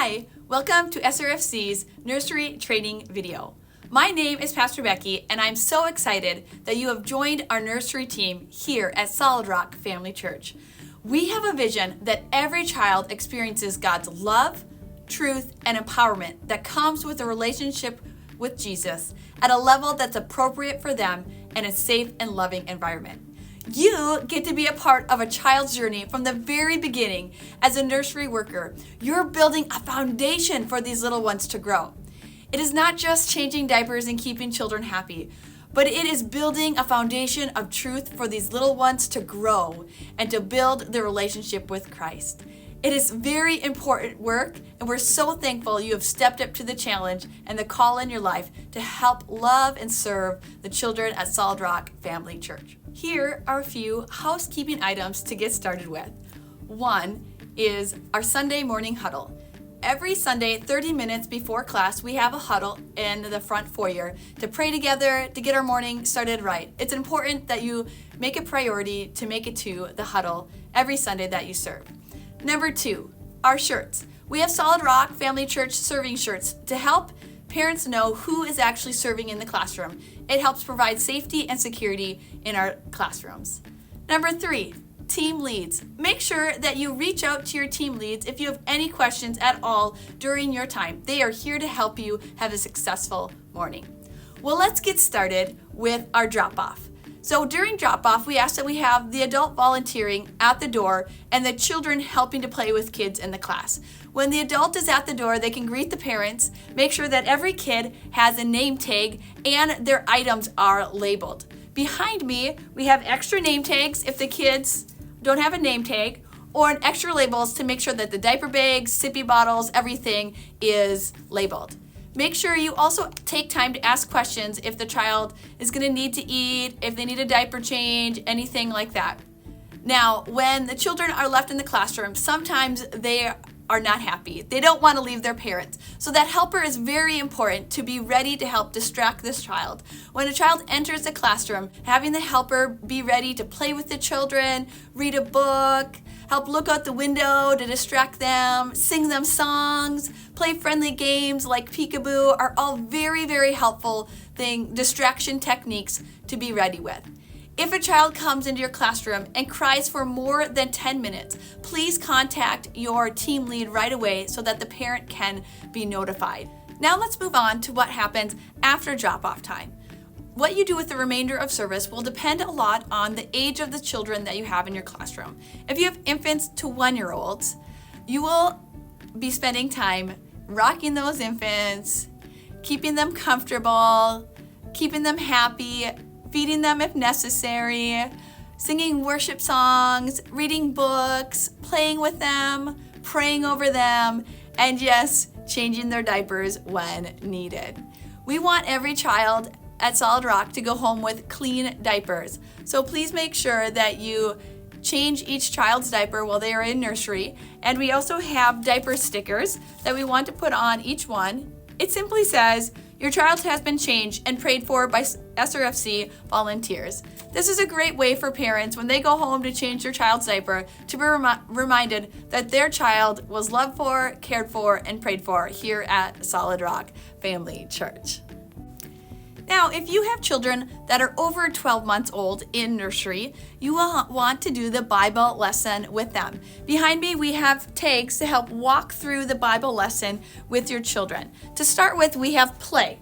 Hi, welcome to SRFC's Nursery Training video. My name is Pastor Becky, and I'm so excited that you have joined our nursery team here at Solid Rock Family Church. We have a vision that every child experiences God's love, truth, and empowerment that comes with a relationship with Jesus at a level that's appropriate for them in a safe and loving environment. You get to be a part of a child's journey from the very beginning. As a nursery worker, you're building a foundation for these little ones to grow. It is not just changing diapers and keeping children happy, but it is building a foundation of truth for these little ones to grow and to build their relationship with Christ. It is very important work, and we're so thankful you have stepped up to the challenge and the call in your life to help love and serve the children at Solid Rock Family Church. Here are a few housekeeping items to get started with. One is our Sunday morning huddle. Every Sunday, 30 minutes before class, we have a huddle in the front foyer to pray together, to get our morning started right. It's important that you make a priority to make it to the huddle every Sunday that you serve. Number 2, our shirts. We have Solid Rock Family Church serving shirts to help parents know who is actually serving in the classroom. It helps provide safety and security in our classrooms. Number 3, team leads. Make sure that you reach out to your team leads if you have any questions at all during your time. They are here to help you have a successful morning. Well, let's get started with our drop-off. So during drop-off, we ask that we have the adult volunteering at the door and the children helping to play with kids in the class. When the adult is at the door, they can greet the parents, make sure that every kid has a name tag and their items are labeled. Behind me, we have extra name tags if the kids don't have a name tag, or extra labels to make sure that the diaper bags, sippy bottles, everything is labeled. Make sure you also take time to ask questions if the child is going to need to eat, if they need a diaper change, anything like that. Now, when the children are left in the classroom, sometimes they are not happy. They don't want to leave their parents. So that helper is very important to be ready to help distract this child. When a child enters the classroom, having the helper be ready to play with the children, read a book, help look out the window to distract them, sing them songs, play friendly games like peekaboo are all very, very helpful distraction techniques to be ready with. If a child comes into your classroom and cries for more than 10 minutes, please contact your team lead right away so that the parent can be notified. Now let's move on to what happens after drop-off time. What you do with the remainder of service will depend a lot on the age of the children that you have in your classroom. If you have infants to 1-year-olds, you will be spending time rocking those infants, keeping them comfortable, keeping them happy, feeding them if necessary, singing worship songs, reading books, playing with them, praying over them, and just changing their diapers when needed. We want every child at Solid Rock to go home with clean diapers. So please make sure that you change each child's diaper while they are in nursery. And we also have diaper stickers that we want to put on each one. It simply says, "Your child has been changed and prayed for by SRFC volunteers." This is a great way for parents when they go home to change their child's diaper to be reminded that their child was loved for, cared for, and prayed for here at Solid Rock Family Church. Now, if you have children that are over 12 months old in nursery, you will want to do the Bible lesson with them. Behind me, we have tags to help walk through the Bible lesson with your children. To start with, we have play.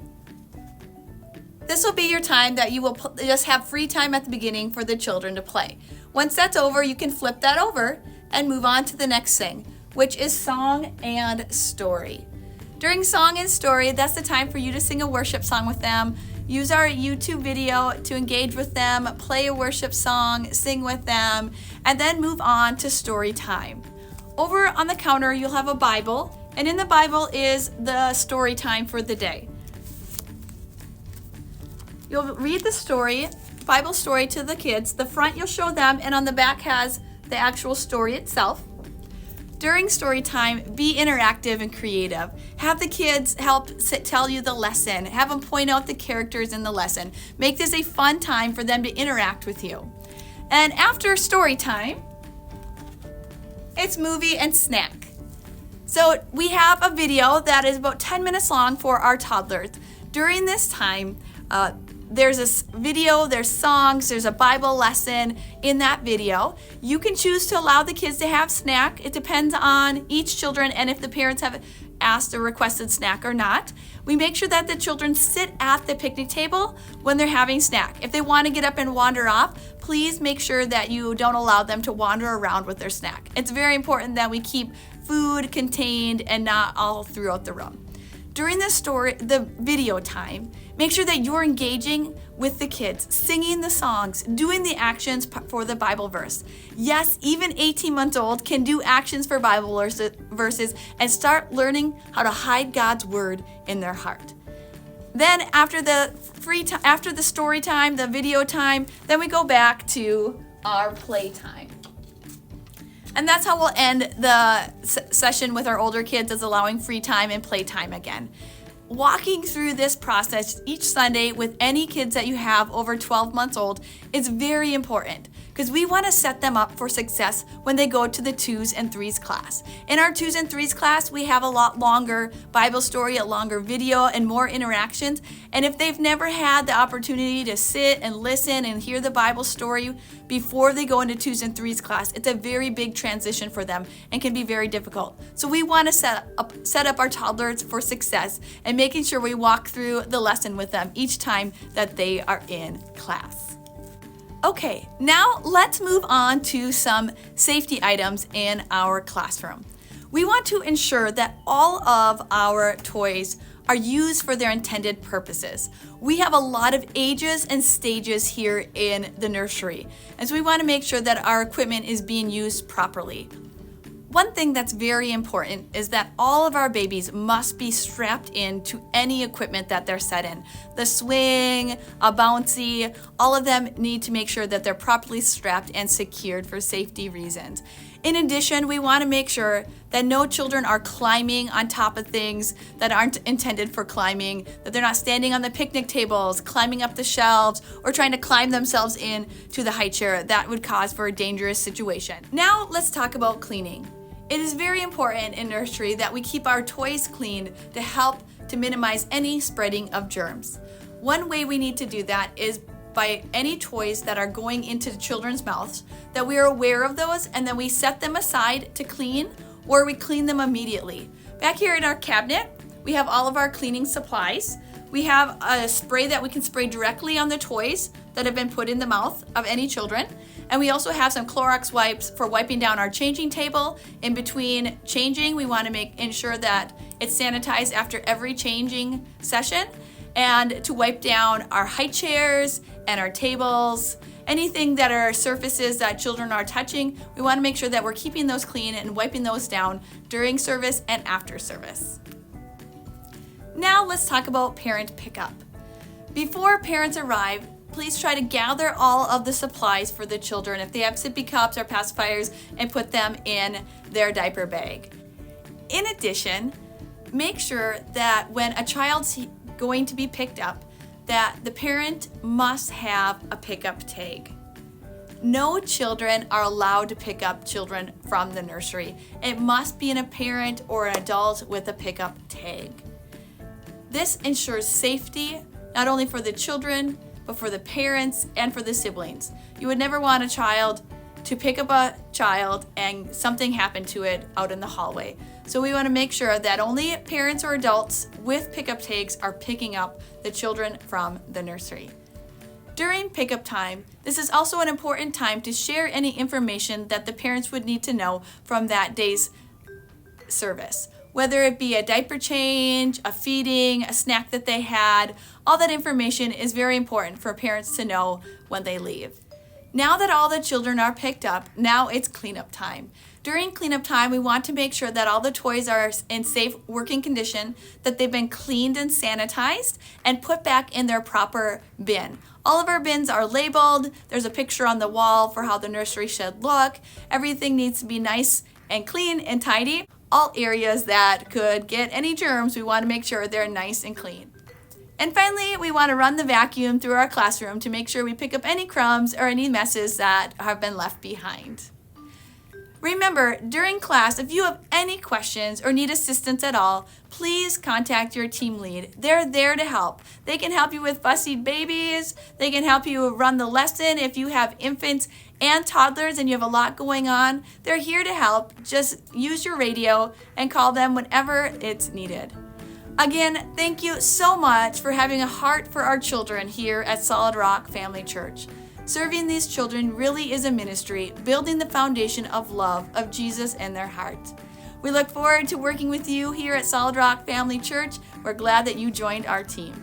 This will be your time that you will just have free time at the beginning for the children to play. Once that's over, you can flip that over and move on to the next thing, which is song and story. During song and story, that's the time for you to sing a worship song with them. Use our YouTube video to engage with them, play a worship song, sing with them, and then move on to story time. Over on the counter, you'll have a Bible, and in the Bible is the story time for the day. You'll read the story, Bible story to the kids. The front you'll show them, and on the back has the actual story itself. During story time, be interactive and creative. Have the kids help tell you the lesson. Have them point out the characters in the lesson. Make this a fun time for them to interact with you. And after story time, it's movie and snack. So we have a video that is about 10 minutes long for our toddlers. During this time, there's this video, there's songs, there's a Bible lesson in that video. You can choose to allow the kids to have snack. It depends on each children and if the parents have asked or requested snack or not. We make sure that the children sit at the picnic table when they're having snack. If they want to get up and wander off, please make sure that you don't allow them to wander around with their snack. It's very important that we keep food contained and not all throughout the room. During the video time, make sure that you're engaging with the kids, singing the songs, doing the actions for the Bible verse. Yes, even 18 months old can do actions for Bible verses and start learning how to hide God's word in their heart. Then after the story time, the video time, then we go back to our play time. And that's how we'll end the session with our older kids, is allowing free time and playtime again. Walking through this process each Sunday with any kids that you have over 12 months old is very important, because we want to set them up for success when they go to the 2s and 3s class. In our 2s and 3s class, we have a lot longer Bible story, a longer video, and more interactions. And if they've never had the opportunity to sit and listen and hear the Bible story before they go into 2s and 3s class, it's a very big transition for them and can be very difficult. So we want to set up our toddlers for success and making sure we walk through the lesson with them each time that they are in class. Okay, now let's move on to some safety items in our classroom. We want to ensure that all of our toys are used for their intended purposes. We have a lot of ages and stages here in the nursery, and so we want to make sure that our equipment is being used properly. One thing that's very important is that all of our babies must be strapped into any equipment that they're set in. The swing, a bouncy, all of them need to make sure that they're properly strapped and secured for safety reasons. In addition, we want to make sure that no children are climbing on top of things that aren't intended for climbing, that they're not standing on the picnic tables, climbing up the shelves, or trying to climb themselves in to the high chair. That would cause for a dangerous situation. Now let's talk about cleaning. It is very important in nursery that we keep our toys clean to help to minimize any spreading of germs. One way we need to do that is by any toys that are going into the children's mouths, that we are aware of those and then we set them aside to clean, or we clean them immediately. Back here in our cabinet, we have all of our cleaning supplies. We have a spray that we can spray directly on the toys that have been put in the mouth of any children. And we also have some Clorox wipes for wiping down our changing table. In between changing, we want to ensure that it's sanitized after every changing session, and to wipe down our high chairs and our tables. Anything that are surfaces that children are touching, we want to make sure that we're keeping those clean and wiping those down during service and after service. Now let's talk about parent pickup. Before parents arrive, please try to gather all of the supplies for the children, if they have sippy cups or pacifiers, and put them in their diaper bag. In addition, make sure that when a child's going to be picked up, that the parent must have a pickup tag. No children are allowed to pick up children from the nursery. It must be a parent or an adult with a pickup tag. This ensures safety, not only for the children, but for the parents and for the siblings. You would never want a child to pick up a child and something happen to it out in the hallway. So we want to make sure that only parents or adults with pickup tags are picking up the children from the nursery. During pickup time, this is also an important time to share any information that the parents would need to know from that day's service. Whether it be a diaper change, a feeding, a snack that they had, all that information is very important for parents to know when they leave. Now that all the children are picked up, now it's cleanup time. During cleanup time, we want to make sure that all the toys are in safe working condition, that they've been cleaned and sanitized, and put back in their proper bin. All of our bins are labeled. There's a picture on the wall for how the nursery should look. Everything needs to be nice and clean and tidy. All areas that could get any germs, we want to make sure they're nice and clean. And finally, we want to run the vacuum through our classroom to make sure we pick up any crumbs or any messes that have been left behind. Remember, during class, if you have any questions or need assistance at all, please contact your team lead. They're there to help. They can help you with fussy babies. They can help you run the lesson if you have infants and toddlers and you have a lot going on. They're here to help. Just use your radio and call them whenever it's needed. Again, thank you so much for having a heart for our children here at Solid Rock Family Church. Serving these children really is a ministry, building the foundation of love of Jesus in their hearts. We look forward to working with you here at Solid Rock Family Church. We're glad that you joined our team.